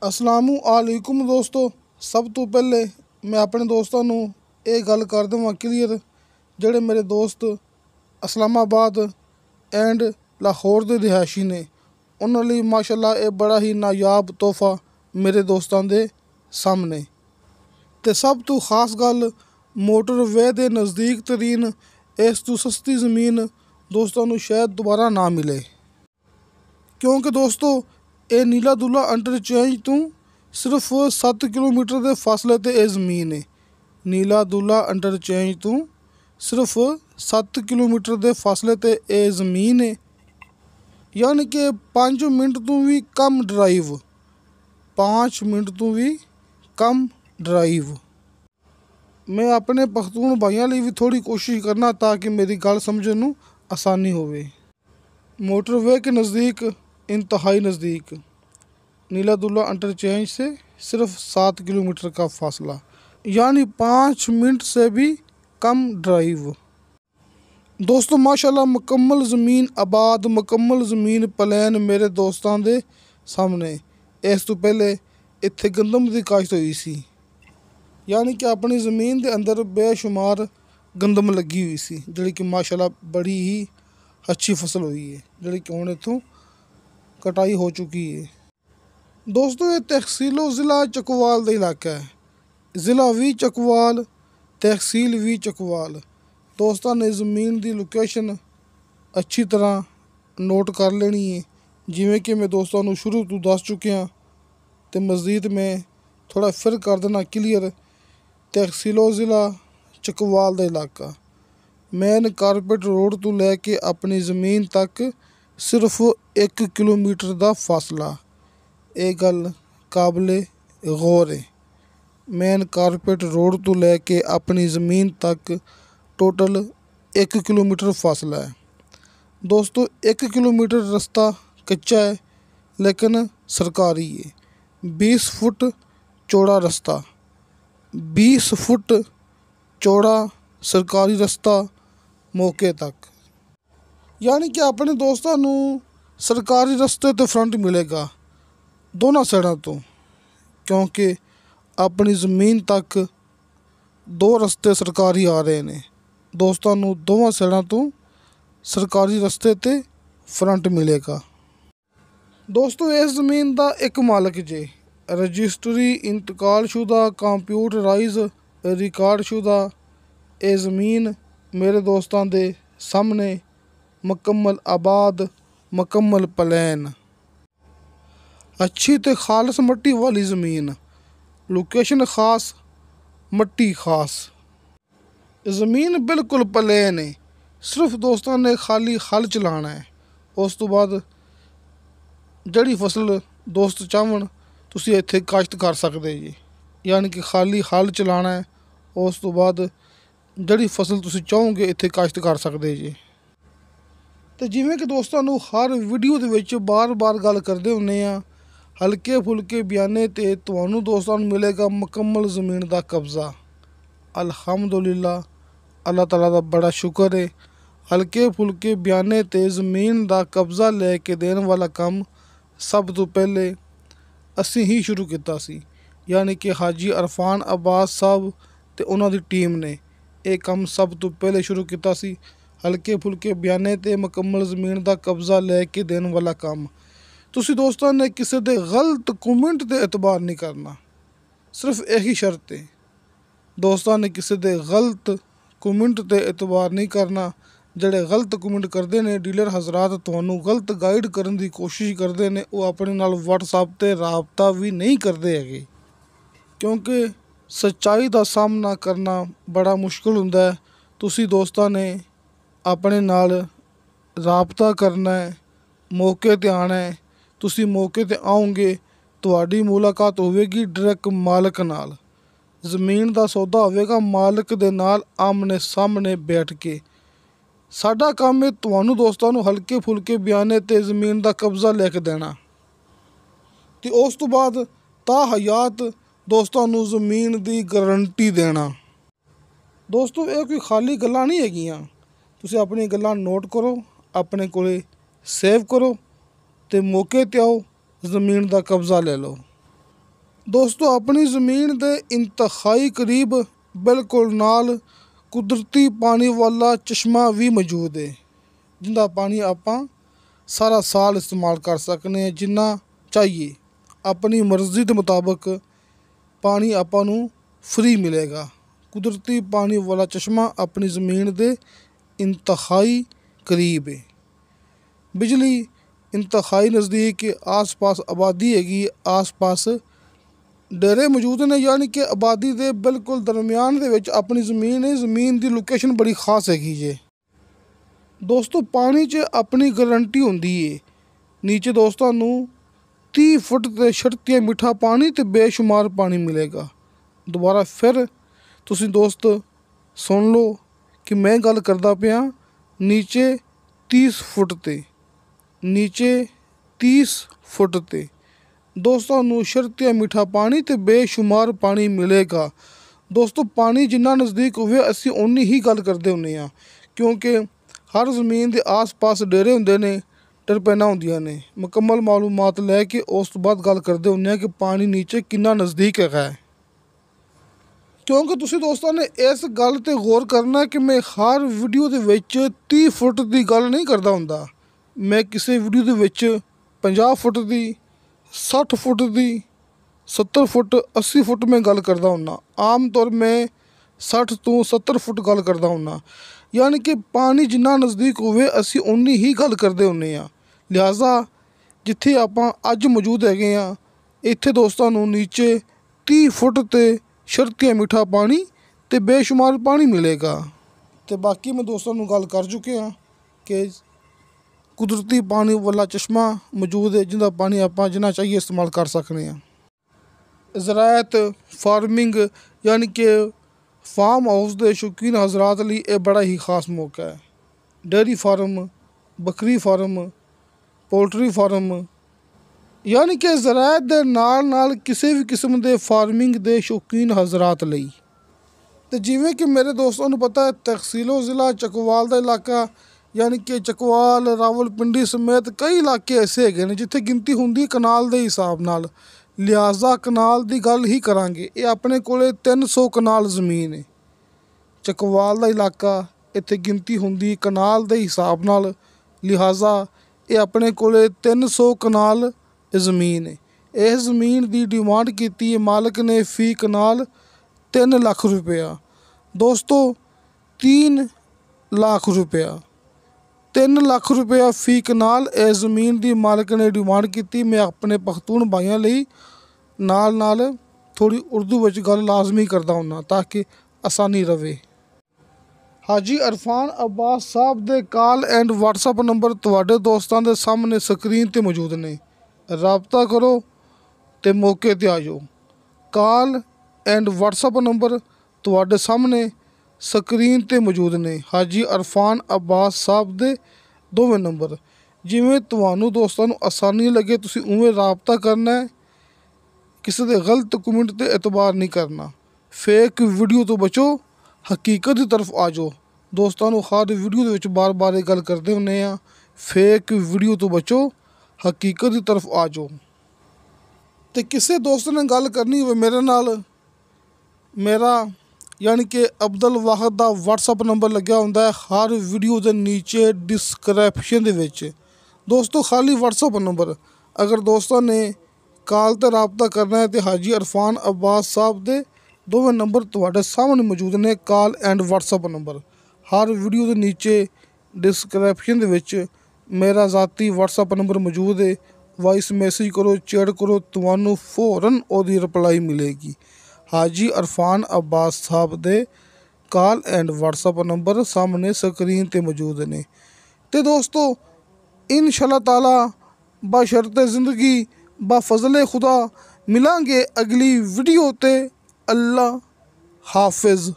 ਅਸਲਾਮੁ ਅਲੈकुम ਦੋਸਤੋ। ਸਭ ਤੋਂ ਪਹਿਲੇ ਮੈਂ ਆਪਣੇ ਦੋਸਤਾਂ ਨੂੰ ਇਹ ਗੱਲ ਕਰ ਦੇਵਾਂ ਕਲੀਅਰ, ਜਿਹੜੇ ਮੇਰੇ ਦੋਸਤ ਇਸਲਾਮਾਬਾਦ ਐਂਡ ਲਾਹੌਰ ਦੇ ਰਿਹਾਇਸ਼ੀ ਨੇ, ਉਹਨਾਂ ਲਈ ਮਾਸ਼ਾਅੱਲਾ ਇਹ ਬੜਾ ਹੀ ਨਾਯਾਬ ਤੋਹਫਾ ਮੇਰੇ ਦੋਸਤਾਂ ਦੇ ਸਾਹਮਣੇ। ਅਤੇ ਸਭ ਤੋਂ ਖਾਸ ਗੱਲ, ਮੋਟਰਵੇ ਦੇ ਨਜ਼ਦੀਕ ਤਰੀਨ ਇਸ ਤੋਂ ਸਸਤੀ ਜ਼ਮੀਨ ਦੋਸਤਾਂ ਨੂੰ ਸ਼ਾਇਦ ਦੁਬਾਰਾ ਨਾ ਮਿਲੇ, ਕਿਉਂਕਿ ਦੋਸਤੋ ਇਹ ਨੀਲਾ ਦੁੱਲਾ ਇੰਟਰਚੇਂਜ ਤੋਂ ਸਿਰਫ 7 ਕਿਲੋਮੀਟਰ ਦੇ ਫਾਸਲੇ 'ਤੇ ਇਹ ਜ਼ਮੀਨ ਹੈ। ਨੀਲਾ ਦੁੱਲਾ ਇੰਟਰਚੇਂਜ ਤੋਂ ਸਿਰਫ 7 ਕਿਲੋਮੀਟਰ ਦੇ ਫਾਸਲੇ 'ਤੇ ਇਹ ਜ਼ਮੀਨ ਹੈ, ਯਾਨੀ ਕਿ 5 ਮਿੰਟ ਤੋਂ ਵੀ ਕਮ ਡਰਾਈਵ 5 ਮਿੰਟ ਤੋਂ ਵੀ ਕਮ ਡਰਾਈਵ। ਮੈਂ ਆਪਣੇ ਪਖਤੂਨ ਭਾਈਆਂ ਲਈ ਵੀ ਥੋੜੀ ਕੋਸ਼ਿਸ਼ ਕਰਨਾ ਤਾਂ कि मेरी गल समझने ਨੂੰ आसानी होवे। मोटरवे के नज़दीक, इंतहाई नज़दीक, नीला दुल्ला इंटरचेंज से सिर्फ 7 किलोमीटर का फासला, यानी 5 मिनट से भी कम ड्राइव। दोस्तों माशाल्लाह मुकम्मल ज़मीन आबाद, मुकम्मल ज़मीन प्लान मेरे दोस्तों के सामने। इस तो पहले इत्थे गंदम की काश्त हुई सी, यानी कि अपनी ज़मीन के अंदर बेशुमार गंदम लगी हुई सी, जिहड़ी कि माशाल्लाह बड़ी ही अच्छी फसल हुई है, जिहड़ी कि हुण इत्थों कटाई हो चुकी है। दोस्तों ये तहसीलो ज़िला चकवाल का इलाका है, ज़िला भी चकवाल, तहसील भी चकवाल। दोस्तों ने ज़मीन की लोकेशन अच्छी तरह नोट कर लेनी है, जिवें कि मैं दोस्तों को शुरू तो दस चुकिया, तो मज़ीद में थोड़ा फिर कर देना क्लीयर। तहसीलो ज़िला चकवाल का इलाका, मेन कारपेट रोड तो लैके अपनी ज़मीन तक सिर्फ 1 किलोमीटर का फासला। ये गल काबिले गौर है। मेन कारपेट रोड तो लैके अपनी ज़मीन तक टोटल 1 किलोमीटर फासला है। दोस्तों 1 किलोमीटर रास्ता कच्चा है लेकिन सरकारी है। 20 फुट चौड़ा रास्ता, 20 फुट चौड़ा सरकारी रास्ता मौके तक, यानी कि अपने दोस्तों को सरकारी रस्ते तो फ्रंट मिलेगा दोनों साइडों तो, क्योंकि अपनी ज़मीन तक 2 रस्ते सरकारी आ रहे हैं। दोस्तों को दोनों साइडों तो सरकारी रस्ते ते फ्रंट मिलेगा। दोस्तों इस ज़मीन का एक मालक जे, रजिस्ट्री इंतकालशुदा कंप्यूटराइज रिकॉर्डशुदा। ये ज़मीन मेरे दोस्तों के सामने मुकम्मल आबाद, मुकम्मल प्लान, अच्छी तो खालस मट्टी वाली ज़मीन, लोकेशन खास, मट्टी खास। ज़मीन बिल्कुल प्लेन है, सिर्फ दोस्तों ने खाली हल चलाना है। उस तो बाद जड़ी फसल दोस्त चाहन तुसी इत्थे काश्त कर सकते जी, यानी कि खाली हल चलाना है। उस तो बाद जड़ी फसल तुसी चाहोगे इत्थे काश्त कर सकते जी। तो जिवें कि दोस्तों को हर वीडियो दे विच बार बार गल करते हुन्ने आ, हल्के फुल्के बयाने ते तुहानूं दोस्तों नूं मिलेगा मुकम्मल ज़मीन का कब्ज़ा। अल्हम्दुलिल्लाह, अल्लाह ताला दा बड़ा शुक्र है। हल्के फुल्के बयाने ते ज़मीन का कब्ज़ा लैके देने वाला काम सब तो पहले असीं ही शुरू किया सी, यानी कि हाजी अरफान अब्बास साहब ते उन्हां दी टीम ने यह काम सब तो पहले शुरू किया सी। हल्के फुल्के बयाने ते मुकम्मल ज़मीन का कब्ज़ा लैके देने वाला काम। तुसी दोस्तों ने किसी दे गलत कमेंट ते एतबार नहीं करना, सिर्फ यही शर्त है। दोस्तों ने किसी दे गलत कमेंट ते एतबार नहीं करना। ਜਿਹੜੇ गलत कमेंट करते हैं डीलर हजरात ਤੁਹਾਨੂੰ गलत गाइड करने की कोशिश करते हैं, वो अपने नाल WhatsApp ते राबता भी नहीं करते है, क्योंकि सच्चाई का सामना करना बड़ा मुश्किल होंदा है। तुसी दोस्तों ने अपने नाल राबता करना है, मौके ते आना है। तुसी मौके ते आओगे, तुहाडी मुलाकात होवेगी डायरेक्ट मालक नाल, ज़मीन का सौदा होवेगा मालक दे नाल आमने सामने बैठ के। साडा काम है तुहानूं दोस्तों नूं हल्के फुल्के बयाने ते ज़मीन का कब्ज़ा लैके देना, ते उस तो बाद ता हयात दोस्तों नूं ज़मीन की गारंटी देना। दोस्तों ये कोई खाली गल्लां नहीं हैगियां, तुसीं अपनी गल्लां नोट करो, अपने कोले सेव करो, ते मौके ते आओ, ज़मीन का कब्ज़ा ले लो। ਦੋਸਤੋ ਆਪਣੀ ਜ਼ਮੀਨ ਦੇ ਇੰਤਹਾਈ ਕਰੀਬ ਬਿਲਕੁਲ ਨਾਲ ਕੁਦਰਤੀ ਪਾਣੀ ਵਾਲਾ ਚਸ਼ਮਾ ਵੀ ਮੌਜੂਦ ਹੈ, ਜਿੰਦਾ ਪਾਣੀ ਆਪਾਂ ਸਾਰਾ ਸਾਲ ਇਸਤੇਮਾਲ ਕਰ ਸਕਨੇ ਹਾਂ ਜਿੰਨਾ ਚਾਹੀਏ। ਆਪਣੀ ਮਰਜ਼ੀ ਦੇ ਮੁਤਾਬਕ ਪਾਣੀ ਆਪਾਂ ਨੂੰ ਫ੍ਰੀ ਮਿਲੇਗਾ। ਕੁਦਰਤੀ ਪਾਣੀ ਵਾਲਾ ਚਸ਼ਮਾ ਆਪਣੀ ਜ਼ਮੀਨ ਦੇ ਇੰਤਹਾਈ ਕਰੀਬ ਹੈ। ਬਿਜਲੀ ਇੰਤਹਾਈ ਨਜ਼ਦੀਕ ਆਸ ਪਾਸ ਆਬਾਦੀ ਹੈਗੀ, ਆਸ ਪਾਸ ਡੇਰੇ ਮੌਜੂਦ ਨੇ, ਯਾਨੀ ਕਿ ਆਬਾਦੀ ਦੇ ਬਿਲਕੁਲ ਦਰਮਿਆਨ ਦੇ ਵਿੱਚ ਆਪਣੀ ਜ਼ਮੀਨ ਹੈ। ਜ਼ਮੀਨ ਦੀ ਲੋਕੇਸ਼ਨ ਬੜੀ ਖਾਸ ਹੈਗੀ ਜੇ ਦੋਸਤੋ। ਪਾਣੀ 'ਚ ਆਪਣੀ ਗਰੰਟੀ ਹੁੰਦੀ ਹੈ। ਨੀਚੇ ਦੋਸਤਾਂ ਨੂੰ 30 ਫੁੱਟ ਤੇ ਛੜਤੀਆਂ ਮਿੱਠਾ ਪਾਣੀ ਤੇ ਬੇਸ਼ੁਮਾਰ ਪਾਣੀ ਮਿਲੇਗਾ। ਦੁਬਾਰਾ ਫਿਰ ਤੁਸੀਂ ਦੋਸਤ ਸੁਣ ਲਓ ਕਿ ਮੈਂ ਗੱਲ ਕਰਦਾ ਪਿਆ ਨੀਚੇ 30 ਫੁੱਟ ਤੇ, ਨੀਚੇ 30 ਫੁੱਟ ਤੇ ਦੋਸਤਾਂ ਨੂੰ ਛੜਤੀਆਂ ਮਿੱਠਾ ਪਾਣੀ ਤੇ ਬੇਸ਼ੁਮਾਰ ਪਾਣੀ ਮਿਲੇਗਾ। ਦੋਸਤੋ ਪਾਣੀ ਜਿੰਨਾ ਨਜ਼ਦੀਕ ਹੋਵੇ ਅਸੀਂ ਓਨੀ ਹੀ ਗੱਲ ਕਰਦੇ ਹੁੰਦੇ ਹਾਂ, ਕਿਉਂਕਿ ਹਰ ਜ਼ਮੀਨ ਦੇ ਆਸ ਪਾਸ ਡੇਰੇ ਹੁੰਦੇ ਨੇ, ਟਰਪੈਨਾਂ ਹੁੰਦੀਆਂ ਨੇ। ਮੁਕੰਮਲ ਮਾਲੂਮਾਤ ਲੈ ਕੇ ਉਸ ਤੋਂ ਬਾਅਦ ਗੱਲ ਕਰਦੇ ਹੁੰਦੇ ਹਾਂ ਕਿ ਪਾਣੀ ਨੀਚੇ ਕਿੰਨਾ ਨਜ਼ਦੀਕ ਹੈਗਾ ਹੈ। ਕਿਉਂਕਿ ਤੁਸੀਂ ਦੋਸਤਾਂ ਨੇ ਇਸ ਗੱਲ 'ਤੇ ਗੌਰ ਕਰਨਾ ਕਿ ਮੈਂ ਹਰ ਵੀਡੀਓ ਦੇ ਵਿੱਚ 30 ਫੁੱਟ ਦੀ ਗੱਲ ਨਹੀਂ ਕਰਦਾ ਹੁੰਦਾ। ਮੈਂ ਕਿਸੇ ਵੀਡੀਓ ਦੇ ਵਿੱਚ 50 ਫੁੱਟ ਦੀ, 60 ਫੁੱਟ ਦੀ, 70 ਫੁੱਟ, 80 ਫੁੱਟ ਮੈਂ ਗੱਲ ਕਰਦਾ ਹੁੰਦਾ। ਆਮ ਤੌਰ ਮੈਂ 60 ਤੋਂ 70 ਫੁੱਟ ਗੱਲ ਕਰਦਾ ਹੁੰਦਾ। ਯਾਨੀ ਕਿ ਪਾਣੀ ਜਿੰਨਾ ਨਜ਼ਦੀਕ ਹੋਵੇ ਅਸੀਂ ਓਨੀ ਹੀ ਗੱਲ ਕਰਦੇ ਹੁੰਦੇ ਹਾਂ। ਲਿਹਾਜ਼ਾ ਜਿੱਥੇ ਆਪਾਂ ਅੱਜ ਮੌਜੂਦ ਹੈਗੇ ਹਾਂ ਇੱਥੇ ਦੋਸਤਾਂ ਨੂੰ ਨੀਚੇ 30 ਫੁੱਟ ਤੇ ਛੜਤੀਆਂ ਮਿੱਠਾ ਪਾਣੀ ਤੇ ਬੇਸ਼ੁਮਾਰ ਪਾਣੀ ਮਿਲੇਗਾ। ਤੇ ਬਾਕੀ ਮੈਂ ਦੋਸਤਾਂ ਨੂੰ ਗੱਲ ਕਰ ਚੁੱਕਿਆ ਕਿ ਕੁਦਰਤੀ ਪਾਣੀ ਵਾਲਾ ਚਸ਼ਮਾ ਮੌਜੂਦ ਹੈ, ਜਿਹਦਾ ਪਾਣੀ ਆਪਾਂ ਜਿੰਨਾ ਚਾਹੀਏ ਇਸਤੇਮਾਲ ਕਰ ਸਕਦੇ ਹਾਂ। ਜ਼ਰਾਅਤ ਫਾਰਮਿੰਗ ਯਾਨੀ ਕਿ ਫਾਰਮ ਹਾਊਸ ਦੇ ਸ਼ੌਕੀਨ ਹਜ਼ਰਾਤ ਲਈ ਇਹ ਬੜਾ ਹੀ ਖਾਸ ਮੌਕਾ ਹੈ। ਡੇਅਰੀ ਫਾਰਮ, ਬੱਕਰੀ ਫਾਰਮ, ਪੋਲਟਰੀ ਫਾਰਮ ਯਾਨੀ ਕਿ ਜ਼ਰਾਅਤ ਦੇ ਨਾਲ ਨਾਲ ਕਿਸੇ ਵੀ ਕਿਸਮ ਦੇ ਫਾਰਮਿੰਗ ਦੇ ਸ਼ੌਕੀਨ ਹਜ਼ਰਾਤ ਲਈ। ਅਤੇ ਜਿਵੇਂ ਕਿ ਮੇਰੇ ਦੋਸਤਾਂ ਨੂੰ ਪਤਾ ਹੈ ਤਹਿਸੀਲੋ ਜ਼ਿਲ੍ਹਾ ਚੱਕਵਾਲ ਦਾ ਇਲਾਕਾ, ਯਾਨੀ ਕਿ ਚੱਕਵਾਲ, ਰਾਵਲਪਿੰਡੀ ਸਮੇਤ ਕਈ ਇਲਾਕੇ ਐਸੇ ਹੈਗੇ ਨੇ ਜਿੱਥੇ ਗਿਣਤੀ ਹੁੰਦੀ ਕਨਾਲ ਦੇ ਹਿਸਾਬ ਨਾਲ। ਲਿਹਾਜ਼ਾ ਕਨਾਲ ਦੀ ਗੱਲ ਹੀ ਕਰਾਂਗੇ। ਇਹ ਆਪਣੇ ਕੋਲ 300 ਕਨਾਲ ਜ਼ਮੀਨ ਹੈ। ਚੱਕਵਾਲ ਦਾ ਇਲਾਕਾ, ਇੱਥੇ ਗਿਣਤੀ ਹੁੰਦੀ ਕਨਾਲ ਦੇ ਹਿਸਾਬ ਨਾਲ। ਲਿਹਾਜ਼ਾ ਇਹ ਆਪਣੇ ਕੋਲ 300 ਕਨਾਲ ਜ਼ਮੀਨ ਹੈ। ਇਸ ਜ਼ਮੀਨ ਦੀ ਡਿਮਾਂਡ ਕੀਤੀ ਹੈ ਮਾਲਕ ਨੇ ਫੀ ਕਨਾਲ 3 ਲੱਖ ਰੁਪਇਆ। ਦੋਸਤੋ 3 ਲੱਖ ਰੁਪਇਆ, 3 ਲੱਖ ਰੁਪਇਆ ਫੀ ਕਨਾਲ ਇਸ ਜ਼ਮੀਨ ਦੀ ਮਾਲਕ ਨੇ ਡਿਮਾਂਡ ਕੀਤੀ। ਮੈਂ ਆਪਣੇ ਪਖਤੂਨ ਭਾਈਆਂ ਲਈ ਨਾਲ ਨਾਲ ਥੋੜ੍ਹੀ ਉਰਦੂ ਵਿੱਚ ਗੱਲ ਲਾਜ਼ਮੀ ਕਰਦਾ ਹੁੰਦਾ ਤਾਂ ਕਿ ਆਸਾਨੀ ਰਵੇ। ਹਾਜੀ ਅਰਫਾਨ ਅਬਾਸ ਸਾਹਿਬ ਦੇ ਕਾਲ ਐਂਡ ਵਟਸਐਪ ਨੰਬਰ ਤੁਹਾਡੇ ਦੋਸਤਾਂ ਦੇ ਸਾਹਮਣੇ ਸਕਰੀਨ 'ਤੇ ਮੌਜੂਦ ਨੇ। ਰਾਬਤਾ ਕਰੋ ਅਤੇ ਮੌਕੇ 'ਤੇ ਆ ਜਾਓ। ਕਾਲ ਐਂਡ ਵਟਸਐਪ ਨੰਬਰ ਤੁਹਾਡੇ ਸਾਹਮਣੇ ਸਕਰੀਨ 'ਤੇ ਮੌਜੂਦ ਨੇ। ਹਾਜੀ ਅਰਫਾਨ ਅਬਾਸ ਸਾਹਿਬ ਦੇ ਦੋਵੇਂ ਨੰਬਰ। ਜਿਵੇਂ ਤੁਹਾਨੂੰ ਦੋਸਤਾਂ ਨੂੰ ਆਸਾਨੀ ਲੱਗੇ ਤੁਸੀਂ ਉਵੇਂ ਰਾਬਤਾ ਕਰਨਾ ਹੈ। ਕਿਸੇ ਦੇ ਗਲਤ ਕਮੈਂਟ 'ਤੇ ਇਤਬਾਰ ਨਹੀਂ ਕਰਨਾ। ਫੇਕ ਵੀਡੀਓ ਤੋਂ ਬਚੋ, ਹਕੀਕਤ ਦੀ ਤਰਫ ਆ ਜਾਓ। ਦੋਸਤਾਂ ਨੂੰ ਹਰ ਵੀਡੀਓ ਦੇ ਵਿੱਚ ਬਾਰ-ਬਾਰ ਇਹ ਗੱਲ ਕਰਦੇ ਹੁੰਦੇ ਹਾਂ, ਫੇਕ ਵੀਡੀਓ ਤੋਂ ਬਚੋ, ਹਕੀਕਤ ਦੀ ਤਰਫ ਆ ਜਾਓ। ਅਤੇ ਕਿਸੇ ਦੋਸਤ ਨੇ ਗੱਲ ਕਰਨੀ ਹੋਵੇ ਮੇਰੇ ਨਾਲ, ਮੇਰਾ ਯਾਨੀ ਕਿ ਅਬਦੁਲ ਵਾਹਦ ਦਾ ਵਟਸਐਪ ਨੰਬਰ ਲੱਗਿਆ ਹੁੰਦਾ ਹੈ ਹਰ ਵੀਡੀਓ ਦੇ ਨੀਚੇ ਡਿਸਕ੍ਰਿਪਸ਼ਨ ਦੇ ਵਿੱਚ। ਦੋਸਤੋ ਖਾਲੀ ਵਟਸਐਪ ਨੰਬਰ। ਅਗਰ ਦੋਸਤਾਂ ਨੇ ਕਾਲ 'ਤੇ ਰਾਬਤਾ ਕਰਨਾ ਹੈ ਅਤੇ ਹਾਜੀ ਅਰਫਾਨ ਅਬਾਸ ਸਾਹਿਬ ਦੇ ਦੋਵੇਂ ਨੰਬਰ ਤੁਹਾਡੇ ਸਾਹਮਣੇ ਮੌਜੂਦ ਨੇ। ਕਾਲ ਐਂਡ ਵਟਸਐਪ ਨੰਬਰ ਹਰ ਵੀਡੀਓ ਦੇ ਨੀਚੇ ਡਿਸਕ੍ਰਿਪਸ਼ਨ ਦੇ ਵਿੱਚ ਮੇਰਾ ਜ਼ਾਤੀ ਵਟਸਐਪ ਨੰਬਰ ਮੌਜੂਦ ਹੈ। ਵਾਇਸ ਮੈਸੇਜ ਕਰੋ, ਚੈਟ ਕਰੋ, ਤੁਹਾਨੂੰ ਫੌਰਨ ਉਹਦੀ ਰਿਪਲਾਈ ਮਿਲੇਗੀ। ਹਾਜੀ ਅਰਫਾਨ ਅਬਾਸ ਸਾਹਿਬ ਦੇ ਕਾਲ ਐਂਡ ਵਟਸਐਪ ਨੰਬਰ ਸਾਹਮਣੇ ਸਕਰੀਨ 'ਤੇ ਮੌਜੂਦ ਨੇ। ਅਤੇ ਦੋਸਤੋ ਇਨਸ਼ਾ ਤਾਲਾ ਬਸ਼ਰਤੇ ਜ਼ਿੰਦਗੀ ਬਫਜ਼ਲੇ ਖੁਦਾ ਮਿਲਾਂਗੇ ਅਗਲੀ ਵੀਡੀਓ 'ਤੇ। ਅੱਲਾ ਹਾਫਿਜ਼।